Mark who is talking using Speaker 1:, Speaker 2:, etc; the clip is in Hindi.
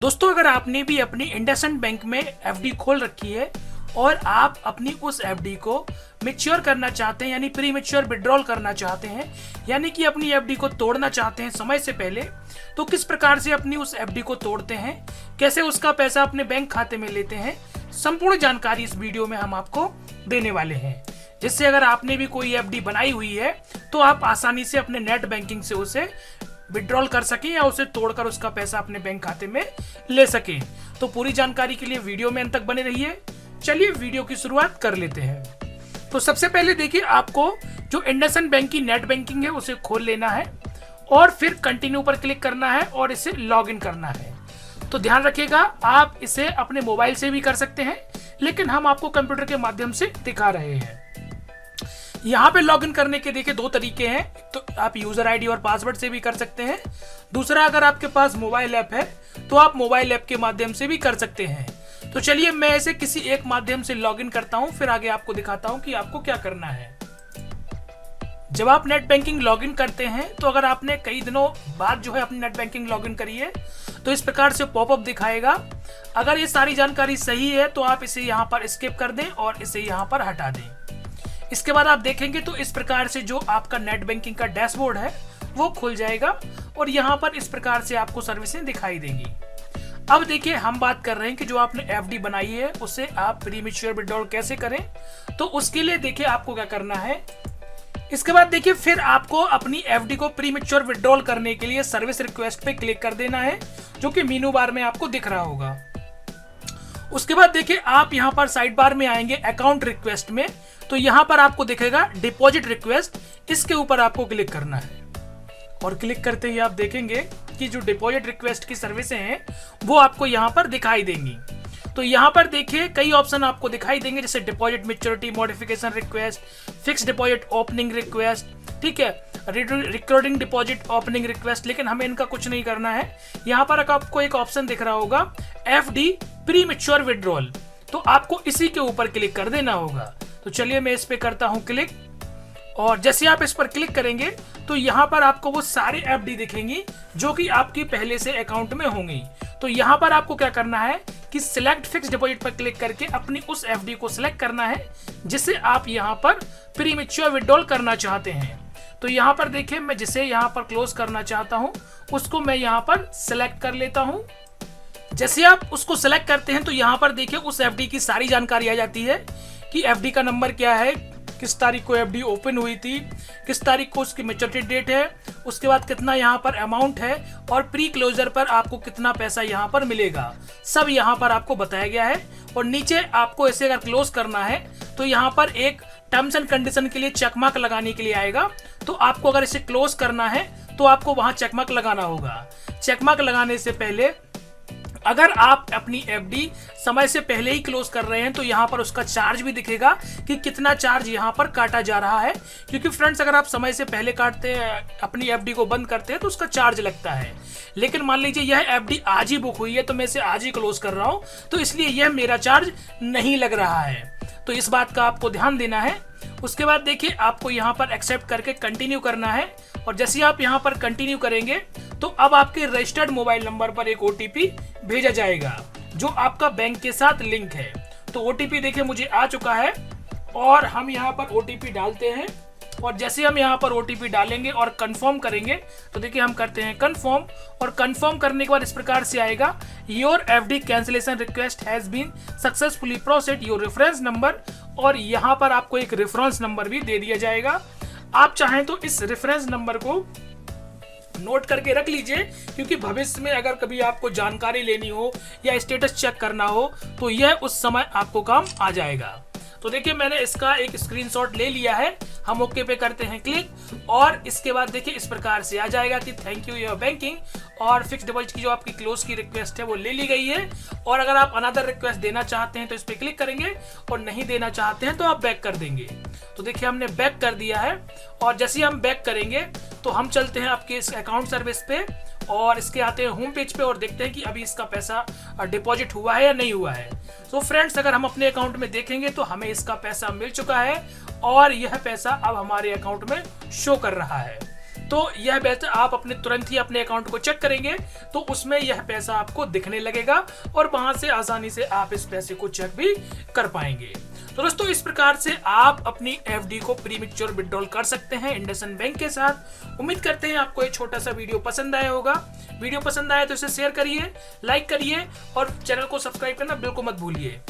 Speaker 1: दोस्तों, अगर आपने भी अपनी इंडसइंड बैंक में एफडी खोल रखी है और आप अपनी उस एफडी को मैच्योर करना चाहते हैं, यानी प्री मैच्योर विड्रॉल करना चाहते हैं, यानी कि अपनी एफडी को तोड़ना चाहते हैं समय से पहले, तो किस प्रकार से अपनी उस एफडी को तोड़ते हैं, कैसे उसका पैसा अपने बैंक खाते में लेते हैं, संपूर्ण जानकारी इस वीडियो में हम आपको देने वाले हैं। जिससे अगर आपने भी कोई एफडी बनाई हुई है तो आप आसानी से अपने नेट बैंकिंग से उसे विड्रॉल कर सकें या उसे तोड़कर उसका पैसा अपने बैंक खाते में ले सकें। तो पूरी जानकारी के लिए वीडियो में अंत तक बने रहिए। चलिए वीडियो की शुरुआत कर लेते हैं। तो सबसे पहले देखिए, आपको जो इंडसइंड बैंक की नेट बैंकिंग है उसे खोल लेना है और फिर कंटिन्यू पर क्लिक करना है और इसे लॉग इन करना है। तो ध्यान रखिएगा, आप इसे अपने मोबाइल से भी कर सकते हैं, लेकिन हम आपको कंप्यूटर के माध्यम से दिखा रहे हैं। यहाँ पे लॉगिन करने के देखिए दो तरीके हैं। तो आप यूजर आईडी और पासवर्ड से भी कर सकते हैं। दूसरा, अगर आपके पास मोबाइल ऐप है तो आप मोबाइल ऐप के माध्यम से भी कर सकते हैं। तो चलिए मैं ऐसे किसी एक माध्यम से लॉगिन करता हूँ, फिर आगे आपको दिखाता हूँ कि आपको क्या करना है। जब आप नेट बैंकिंग लॉगिन करते हैं तो अगर आपने कई दिनों बाद जो है अपनी नेट बैंकिंग लॉगिन करी है तो इस प्रकार से पॉपअप दिखाएगा। अगर ये सारी जानकारी सही है तो आप इसे यहाँ पर स्किप कर दें और इसे यहाँ पर हटा दें। इसके बाद आप देखेंगे तो इस प्रकार से जो आपका नेट बैंकिंग का डैशबोर्ड है वो खुल जाएगा और यहाँ पर इस प्रकार से आपको सर्विसें दिखाई देंगी। अब देखिए, हम बात कर रहे हैं कि जो आपने एफडी बनाई है उसे आप प्री मैच्योर विड्रॉल कैसे करें। तो उसके लिए देखिए आपको क्या करना है। इसके बाद देखिए, फिर आपको अपनी एफडी को प्री मैच्योर विड्रॉल करने के लिए सर्विस रिक्वेस्ट पे क्लिक कर देना है, जो कि मेनू बार में आपको दिख रहा होगा। उसके बाद देखिए, आप यहाँ पर साइड बार में आएंगे अकाउंट रिक्वेस्ट में, तो यहाँ पर आपको दिखेगा डिपॉजिट रिक्वेस्ट। इसके ऊपर आपको क्लिक करना है और क्लिक करते ही आप देखेंगे कि जो डिपॉजिट रिक्वेस्ट की सर्विसें हैं वो आपको यहाँ पर दिखाई देंगी। तो यहाँ पर देखिए कई ऑप्शन आपको दिखाई देंगे, जैसे deposit maturity modification request, fix deposit opening request, ठीक है, रिकॉर्डिंग डिपॉजिट ओपनिंग रिक्वेस्ट। लेकिन हमें इनका कुछ नहीं करना है। यहाँ पर आपको एक ऑप्शन दिख रहा होगा एफडी प्री मैच्योर विड्रॉल, तो आपको इसी के ऊपर क्लिक कर देना होगा। तो चलिए मैं इस पे करता हूं क्लिक, और जैसे आप इस पर क्लिक करेंगे तो यहाँ पर आपको वो सारे एफडी दिखेंगी जो कि आपकी पहले से अकाउंट में होंगी। तो यहाँ पर आपको क्या करना है कि सिलेक्ट फिक्स डिपॉजिट पर क्लिक करके अपनी उस एफडी को सिलेक्ट करना है जिसे आप यहाँ पर प्री मैच्योर विड्रॉल करना चाहते हैं। तो यहाँ पर देखिए, मैं जिसे यहाँ पर क्लोज करना चाहता हूँ उसको मैं यहाँ पर सिलेक्ट कर लेता हूँ। जैसे आप उसको सिलेक्ट करते हैं तो यहाँ पर देखिए उस एफडी की सारी जानकारी आ जाती है कि एफडी का नंबर क्या है, किस तारीख को एफडी ओपन हुई थी, किस तारीख को उसकी मैच्योरिटी डेट है, उसके बाद कितना यहाँ पर अमाउंट है और प्री क्लोजर पर आपको कितना पैसा यहाँ पर मिलेगा, सब यहाँ पर आपको बताया गया है। और नीचे आपको इसे अगर क्लोज करना है तो यहाँ पर एक टर्म्स एंड कंडीशन के लिए चेकमार्क लगाने के लिए आएगा। तो आपको अगर इसे क्लोज करना है तो आपको वहां चेकमार्क लगाना होगा। चेकमार्क लगाने से पहले अगर आप अपनी एफडी समय से पहले ही क्लोज कर रहे हैं तो यहाँ पर उसका चार्ज भी दिखेगा कि कितना चार्ज यहाँ पर काटा जा रहा है। क्योंकि फ्रेंड्स, अगर आप समय से पहले काटते हैं, अपनी एफडी को बंद करते हैं तो उसका चार्ज लगता है। लेकिन मान लीजिए यह एफडी आज ही बुक हुई है तो मैं इसे आज ही क्लोज कर रहा हूँ, तो इसलिए यह मेरा चार्ज नहीं लग रहा है। तो इस बात का आपको ध्यान देना है। उसके बाद देखिए, आपको यहाँ पर एक्सेप्ट करके कंटिन्यू करना है, और जैसे आप यहाँ पर कंटिन्यू करेंगे तो अब आपके रजिस्टर्ड मोबाइल नंबर पर एक ओटीपी भेजा जाएगा जो आपका बैंक के साथ लिंक है। तो ओटीपी देखिए मुझे आ चुका है और हम यहाँ पर ओटीपी डालते हैं, और जैसे हम यहाँ पर ओटीपी डालेंगे और कंफर्म करेंगे तो देखिए हम करते हैं कंफर्म, और कंफर्म करने के बाद इस प्रकार से आएगा your FD cancellation request has been successfully processed your reference number, और यहाँ पर आपको एक रेफरेंस नंबर भी दे दिया जाएगा। आप चाहें तो इस रेफरेंस नंबर को नोट करके रख लीजिए, क्योंकि भविष्य में अगर कभी आपको जानकारी लेनी हो या स्टेटस चेक करना हो तो यह उस समय आपको काम आ जाएगा। तो देखिए मैंने इसका एक स्क्रीनशॉट ले लिया है। हम ओके पे करते हैं क्लिक, और इसके बाद देखिए इस प्रकार से आ जाएगा कि थैंक यू योर बैंकिंग, और फिक्स डिपॉजिट की जो आपकी क्लोज की रिक्वेस्ट है वो ले ली गई है। और अगर आप अनदर रिक्वेस्ट देना चाहते हैं तो इस पर क्लिक करेंगे, और नहीं देना चाहते हैं तो आप बैक कर देंगे। तो देखिए हमने बैक कर दिया है, और जैसे हम बैक करेंगे तो हम चलते हैं आपके इस अकाउंट सर्विस पे, और इसके आते हैं होम पेज पे और देखते हैं कि अभी इसका पैसा डिपॉजिट हुआ है या नहीं हुआ है। तो फ्रेंड्स, अगर हम अपने अकाउंट में देखेंगे तो हमें इसका पैसा मिल चुका है और यह पैसा अब हमारे अकाउंट में शो कर रहा है। तो यह पैसा आप अपने तुरंत ही अपने अकाउंट को चेक करेंगे तो उसमें यह पैसा आपको दिखने लगेगा और वहां से आसानी से आप इस पैसे को चेक भी कर पाएंगे। तो दोस्तों इस प्रकार से आप अपनी एफडी को प्रीमेच्योर विड्रॉल कर सकते हैं इंडसइंड बैंक के साथ। उम्मीद करते हैं आपको ये छोटा सा वीडियो पसंद आया होगा। वीडियो पसंद आया तो इसे शेयर करिए, लाइक करिए और चैनल को सब्सक्राइब करना बिल्कुल मत भूलिए।